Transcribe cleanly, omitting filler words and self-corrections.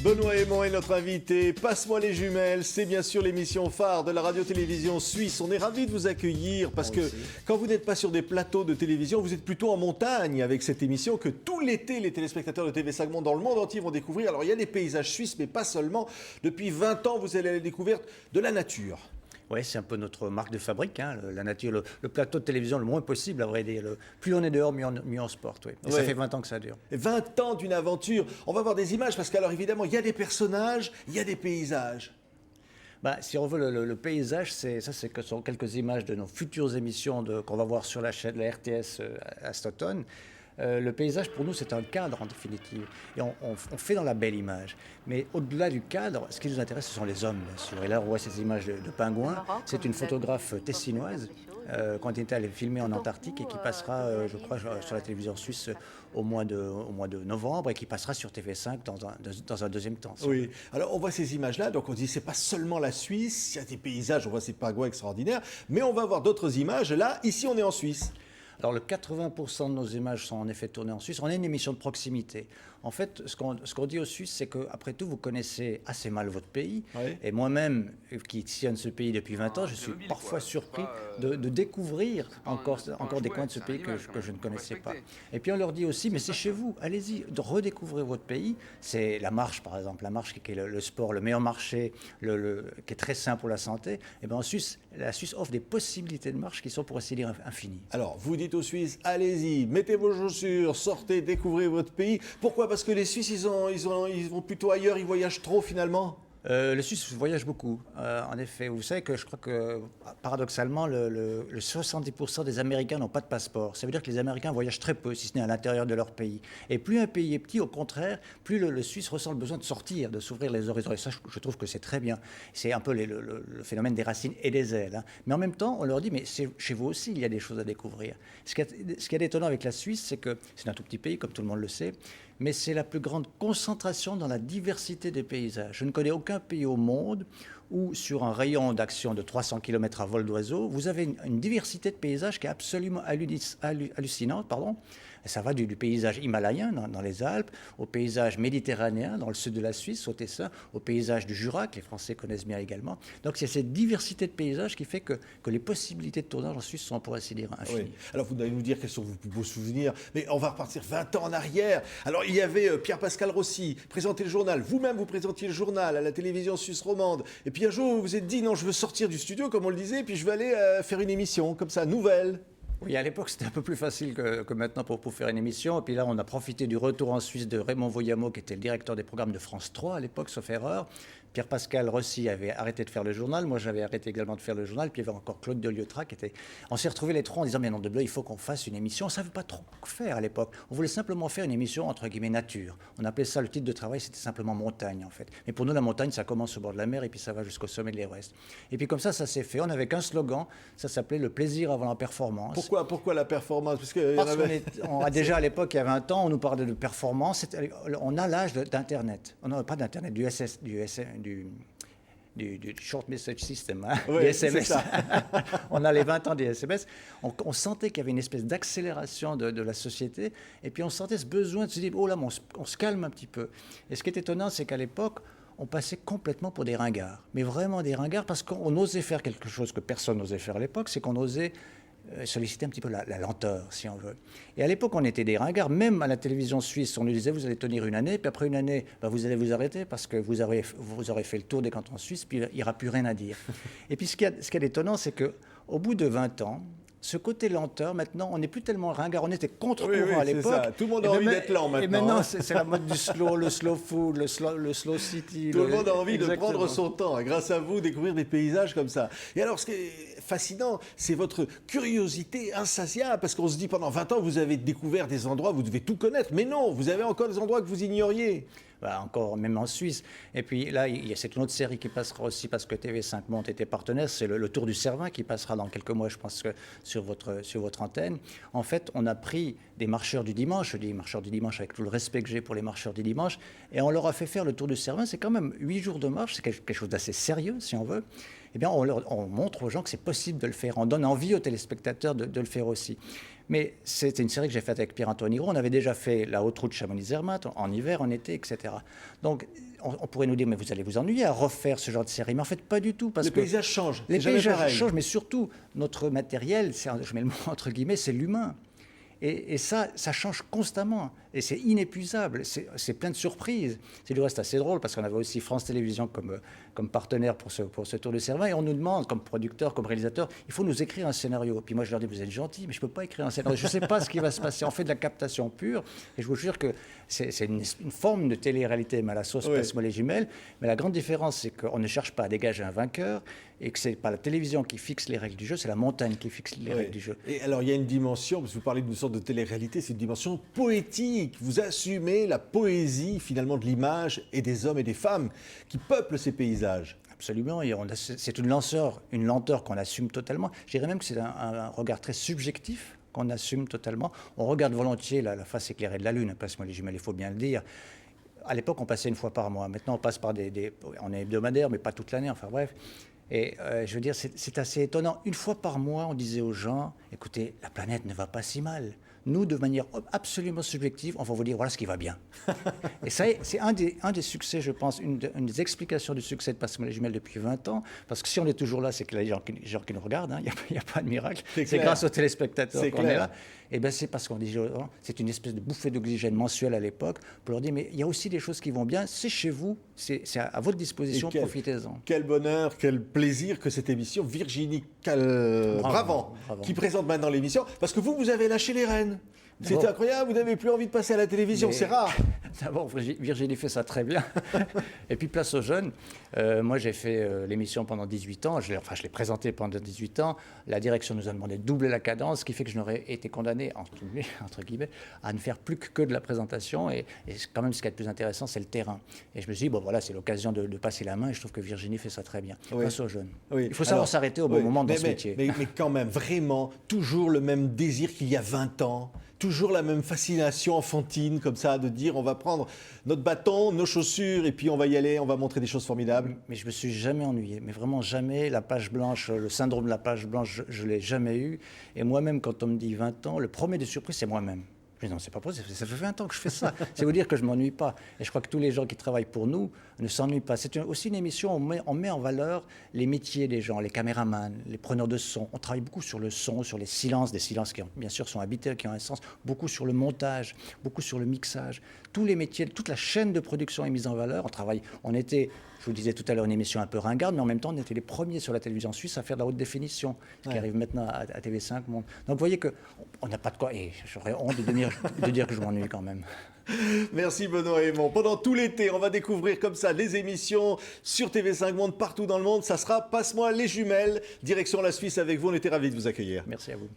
Benoît Hémon est notre invité. Passe-moi les jumelles, c'est bien sûr l'émission phare de la radio-télévision suisse. On est ravis de vous accueillir parce que quand vous n'êtes pas sur des plateaux de télévision, vous êtes plutôt en montagne avec cette émission que tout l'été, les téléspectateurs de TV5 Monde dans le monde entier vont découvrir. Alors il y a des paysages suisses, mais pas seulement. Depuis 20 ans, vous allez à la découverte de la nature. Oui, c'est un peu notre marque de fabrique, hein, la nature, le plateau de télévision le moins possible, à vrai dire. Plus on est dehors, mieux on se porte. Oui. Et ça fait 20 ans que ça dure. 20 ans d'une aventure. On va voir des images parce qu'alors évidemment, il y a des personnages, il y a des paysages. Si on veut, le paysage, ce sont quelques images de nos futures émissions qu'on va voir sur la chaîne, la RTS à cet automne. Le paysage, pour nous, c'est un cadre en définitive. Et on fait dans la belle image. Mais au-delà du cadre, ce qui nous intéresse, ce sont les hommes, bien sûr. Et là, on voit ces images de pingouins. C'est une photographe tessinoise quand elle était filmée en Antarctique et qui passera, je crois, sur la télévision suisse au mois de novembre et qui passera sur TV5 dans un deuxième temps. Oui. Alors, on voit ces images-là. Donc, on dit c'est pas seulement la Suisse. Il y a des paysages, on voit ces pingouins extraordinaires. Mais on va voir d'autres images. Là, ici, on est en Suisse. Alors, le 80% de nos images sont en effet tournées en Suisse. On est une émission de proximité. En fait, ce qu'on dit aux Suisses, c'est qu'après tout, vous connaissez assez mal votre pays. Oui. Et moi-même, qui sillonne ce pays depuis 20 ans, je suis parfois surpris de découvrir encore des coins de ce pays que je ne connaissais pas. Et puis, on leur dit aussi, mais c'est chez vous, allez-y, redécouvrez votre pays. C'est la marche, par exemple, la marche qui est le sport, le meilleur marché, qui est très sain pour la santé. Et bien, en Suisse, la Suisse offre des possibilités de marche qui sont, pour ainsi dire, infinies. Alors, vous dites aux Suisses, allez-y, mettez vos chaussures, sortez, découvrez votre pays. Pourquoi ? Parce que les Suisses, ils vont plutôt ailleurs, ils voyagent trop finalement ? Les Suisses voyagent beaucoup, en effet. Vous savez que je crois que, paradoxalement, le 70% des Américains n'ont pas de passeport. Ça veut dire que les Américains voyagent très peu, si ce n'est à l'intérieur de leur pays. Et plus un pays est petit, au contraire, plus le Suisse ressent le besoin de sortir, de s'ouvrir les horizons. Et ça, je trouve que c'est très bien. C'est un peu le phénomène des racines et des ailes. Hein. Mais en même temps, on leur dit, mais chez vous aussi, il y a des choses à découvrir. Ce qui est d'étonnant avec la Suisse, c'est que c'est un tout petit pays, comme tout le monde le sait, mais c'est la plus grande concentration dans la diversité des paysages. Je ne connais aucun pays au monde où, sur un rayon d'action de 300 km à vol d'oiseau, vous avez une diversité de paysages qui est absolument hallucinante. Ça va du paysage himalayen dans les Alpes, au paysage méditerranéen dans le sud de la Suisse, au Tessin, au paysage du Jura, que les Français connaissent bien également. Donc c'est cette diversité de paysages qui fait que les possibilités de tournage en Suisse sont, pour ainsi dire, infinies. Oui. Alors vous allez nous dire quels sont vos plus beaux souvenirs, mais on va repartir 20 ans en arrière. Alors il y avait Pierre-Pascal Rossi, présenter le journal. Vous-même, vous présentiez le journal à la télévision suisse romande. Et puis un jour, vous vous êtes dit, non, je veux sortir du studio, comme on le disait, puis je vais aller faire une émission, comme ça, nouvelle. Oui, à l'époque, c'était un peu plus facile que maintenant pour faire une émission. Et puis là, on a profité du retour en Suisse de Raymond Voyamo, qui était le directeur des programmes de France 3 à l'époque, sauf erreur. Pierre-Pascal Rossi avait arrêté de faire le journal. Moi, j'avais arrêté également de faire le journal. Puis il y avait encore Claude Deliotra qui était... On s'est retrouvés les trois en disant, mais non, de bleu, il faut qu'on fasse une émission. On ne savait pas trop quoi faire à l'époque. On voulait simplement faire une émission, entre guillemets, nature. On appelait ça, le titre de travail, c'était simplement montagne, en fait. Mais pour nous, la montagne, ça commence au bord de la mer et puis ça va jusqu'au sommet de l'Everest. Et puis comme ça s'est fait. On n'avait qu'un slogan. Ça s'appelait le plaisir avant la performance. Pourquoi la performance ? Parce qu'on a déjà à l'époque, il y avait un temps, on nous parlait de performance. On a l'âge d'Internet. On n'a pas d'Internet, du Short Message System, hein, oui, des SMS. On a les 20 ans des SMS. On sentait qu'il y avait une espèce d'accélération de la société. Et puis on sentait ce besoin de se dire, oh là, on se calme un petit peu. Et ce qui est étonnant, c'est qu'à l'époque, on passait complètement pour des ringards. Mais vraiment des ringards, parce qu'on osait faire quelque chose que personne n'osait faire à l'époque, c'est qu'on osait solliciter un petit peu la lenteur, si on veut. Et à l'époque, on était des ringards. Même à la télévision suisse, on nous disait, vous allez tenir une année, puis après une année, vous allez vous arrêter parce que vous aurez fait le tour des cantons suisses, puis il n'y aura plus rien à dire. Et puis ce qui est étonnant, c'est qu'au bout de 20 ans, ce côté lenteur, maintenant, on n'est plus tellement ringard. On était contre-courant à l'époque. Ça. Tout le monde a envie d'être lent maintenant. Et maintenant, c'est la mode du slow, le slow food, le slow city. Tout le monde a envie de prendre son temps. Et grâce à vous, découvrir des paysages comme ça. Et alors, ce qui est fascinant, c'est votre curiosité insatiable. Parce qu'on se dit, pendant 20 ans, vous avez découvert des endroits, vous devez tout connaître. Mais non, vous avez encore des endroits que vous ignoriez. Encore, même en Suisse. Et puis là, il y a cette autre série qui passera aussi parce que TV5 Monde était partenaire, c'est le Tour du Cervin qui passera dans quelques mois, je pense, sur votre antenne. En fait, on a pris des marcheurs du dimanche, je dis marcheurs du dimanche avec tout le respect que j'ai pour les marcheurs du dimanche, et on leur a fait faire le Tour du Cervin. C'est quand même 8 jours de marche, c'est quelque chose d'assez sérieux, si on veut. Eh bien, on montre aux gens que c'est possible de le faire. On donne envie aux téléspectateurs de le faire aussi. Mais c'était une série que j'ai faite avec Pierre-Antoine Gros. On avait déjà fait La Haute Route Chamonix-Zermatt en hiver, en été, etc. Donc, on pourrait nous dire, mais vous allez vous ennuyer à refaire ce genre de série. Mais en fait, pas du tout. Parce le paysage change. Les paysages changent, mais surtout, notre matériel, je mets le mot entre guillemets, c'est l'humain. Et ça change constamment. Et c'est inépuisable. C'est plein de surprises. C'est du reste assez drôle parce qu'on avait aussi France Télévisions comme partenaire pour ce tour de Cervin. Et on nous demande, comme producteur, comme réalisateur, il faut nous écrire un scénario. Puis moi, je leur dis, vous êtes gentils, mais je ne peux pas écrire un scénario. Je ne sais pas ce qui va se passer. On fait de la captation pure. Et je vous jure que c'est une forme de télé-réalité, mais à la sauce Passe-moi les jumelles. Mais la grande différence, c'est qu'on ne cherche pas à dégager un vainqueur et que ce n'est pas la télévision qui fixe les règles du jeu, c'est la montagne qui fixe les règles du jeu. Et alors, il y a une dimension, parce que vous parlez d'une sorte de télé-réalité, c'est une dimension poétique. Vous assumez la poésie, finalement, de l'image et des hommes et des femmes qui peuplent ces paysages. Absolument, et c'est une lenteur qu'on assume totalement. Je dirais même que c'est un regard très subjectif qu'on assume totalement. On regarde volontiers la face éclairée de la Lune, Passe-moi les jumelles, il faut bien le dire. À l'époque, on passait une fois par mois. Maintenant, on passe par on est hebdomadaire, mais pas toute l'année, enfin bref. Et je veux dire, c'est assez étonnant. Une fois par mois, on disait aux gens, écoutez, la planète ne va pas si mal. Nous, de manière absolument subjective, on va vous dire, voilà ce qui va bien. Et ça, c'est un des succès, je pense, une des explications du succès de Passe-moi les jumelles depuis 20 ans. Parce que si on est toujours là, c'est que les gens qui nous regardent, il n'y a pas de miracle. C'est grâce aux téléspectateurs qu'on est là. Et bien, c'est parce qu'on dit, c'est une espèce de bouffée d'oxygène mensuelle à l'époque, pour leur dire, mais il y a aussi des choses qui vont bien, c'est chez vous, c'est à votre disposition, profitez-en. Quel bonheur, quel plaisir que cette émission, Virginie Bravant, qui présente maintenant l'émission, parce que vous avez lâché les rênes. C'est incroyable, vous n'avez plus envie de passer à la télévision, c'est rare. D'abord, Virginie fait ça très bien. Et puis, place aux jeunes. Moi, j'ai fait l'émission pendant 18 ans. Je l'ai présentée pendant 18 ans. La direction nous a demandé de doubler la cadence, ce qui fait que je n'aurais été condamné, entre guillemets, à ne faire plus que de la présentation. Et quand même, ce qui est le plus intéressant, c'est le terrain. Et je me suis dit, bon, voilà, c'est l'occasion de passer la main. Et je trouve que Virginie fait ça très bien. Place aux jeunes. Il faut savoir s'arrêter au bon moment dans ce métier. Mais quand même, vraiment, toujours le même désir qu'il y a 20 ans. Toujours la même fascination enfantine, comme ça, de dire on va prendre notre bâton, nos chaussures, et puis on va y aller, on va montrer des choses formidables. Mais je me suis jamais ennuyé, mais vraiment jamais. La page blanche, le syndrome de la page blanche, je l'ai jamais eu. Et moi-même, quand on me dit 20 ans, le premier des surprises, c'est moi-même. Je dis non, c'est pas possible, ça fait 20 ans que je fais ça. C'est vous dire que je ne m'ennuie pas. Et je crois que tous les gens qui travaillent pour nous ne s'ennuient pas. C'est aussi une émission où on met en valeur les métiers des gens, les caméramans, les preneurs de son. On travaille beaucoup sur le son, sur les silences, des silences qui, bien sûr, sont habités, qui ont un sens. Beaucoup sur le montage, beaucoup sur le mixage. Tous les métiers, toute la chaîne de production est mise en valeur. On était, je vous disais tout à l'heure, une émission un peu ringarde, mais en même temps, on était les premiers sur la télévision suisse à faire de la haute définition, qui arrive maintenant à TV5 Monde. Donc vous voyez qu'on n'a pas de quoi, et j'aurais honte de dire que je m'ennuie quand même. Merci Benoît Hémon. Pendant tout l'été, on va découvrir comme ça les émissions sur TV5 Monde partout dans le monde. Ça sera Passe-moi les jumelles, direction la Suisse avec vous. On était ravis de vous accueillir. Merci à vous.